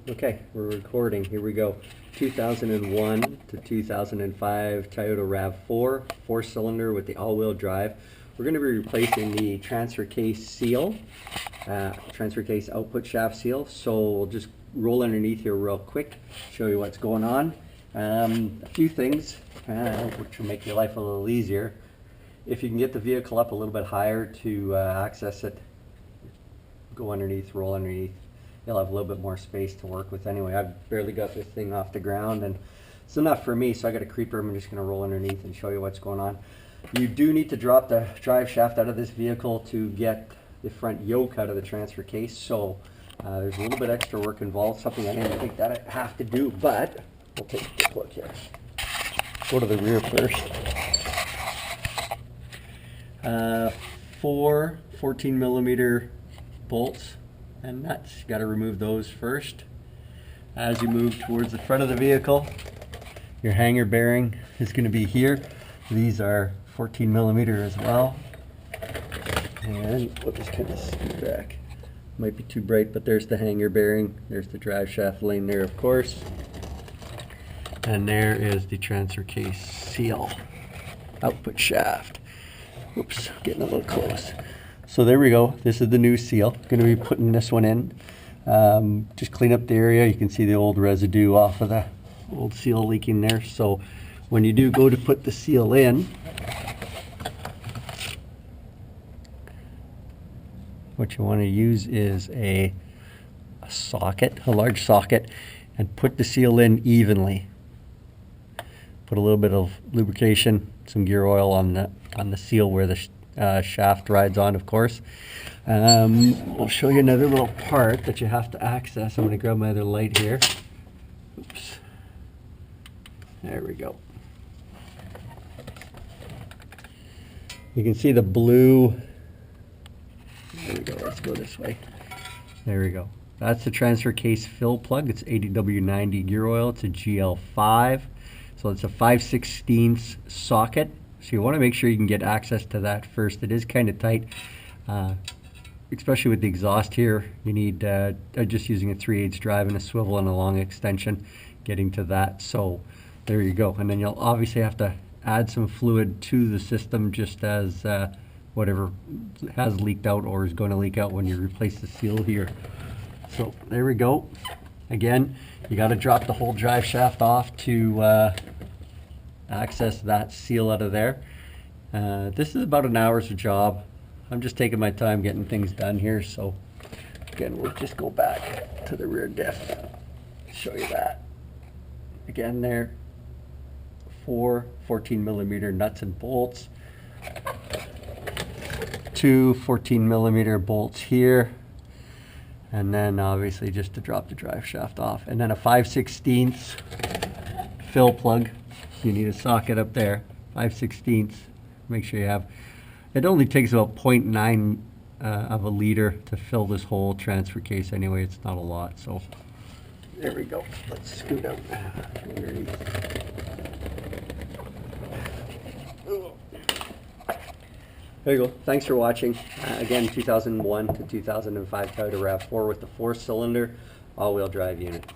Okay, we're recording. Here we go. 2001 to 2005 Toyota Rav4 4-cylinder with the all-wheel drive. We're going to be replacing the transfer case seal, transfer case output shaft seal. So we'll just roll underneath here real quick, show you what's going on. A few things which will make your life a little easier. If you can get the vehicle up a little bit higher to access it, go underneath, roll underneath. You'll have a little bit more space to work with anyway. I've barely got this thing off the ground and it's enough for me, so I got a creeper. I'm just going to roll underneath and show you what's going on. You do need to drop the drive shaft out of this vehicle to get the front yoke out of the transfer case, so there's a little bit extra work involved, something I didn't think that I have to do, but we'll take a quick look here. Go to the rear first. Four 14mm bolts and nuts. You got to remove those first. As you move towards the front of the vehicle, your hanger bearing is going to be here. These are 14mm as well. And we'll just kind of scoot back. Might be too bright, but there's the hanger bearing. There's the drive shaft laying there, of course. And there is the transfer case seal output shaft. Oops, getting a little close. So there we go. This is the new seal. Going to be putting this one in. Just clean up the area. You can see the old residue off of the old seal leaking there. So when you do go to put the seal in, what you want to use is a socket, a large socket, and put the seal in evenly. Put a little bit of lubrication, some gear oil on the seal where the shaft rides on, of course. I'll show you another little part that you have to access. I'm going to grab my other light here. Oops. There we go. You can see the blue. There we go. Let's go this way. There we go. That's the transfer case fill plug. It's 80W90 gear oil. It's a GL5. So it's a 5/16 socket. So you want to make sure you can get access to that first. It is kind of tight, especially with the exhaust here. You need just using a 3/8 drive and a swivel and a long extension getting to that. So there you go. And then you'll obviously have to add some fluid to the system, just as whatever has leaked out or is going to leak out when you replace the seal here. So there we go. Again, you got to drop the whole drive shaft off to access that seal out of there. This is about an hour's job. I'm just taking my time getting things done here. So again, we'll just go back to the rear diff, show you that. Again, there, 4 14mm nuts and bolts, 2 14mm bolts here, and then obviously just to drop the drive shaft off, and then a 5/16 fill plug. You need a socket up there, 5/16. Make sure you have, it only takes about 0.9 of a liter to fill this whole transfer case anyway. It's not a lot. So there we go. Let's scoot out. There you go. Thanks for watching. Again, 2001 to 2005 Toyota Rav4 with the 4-cylinder all-wheel drive unit.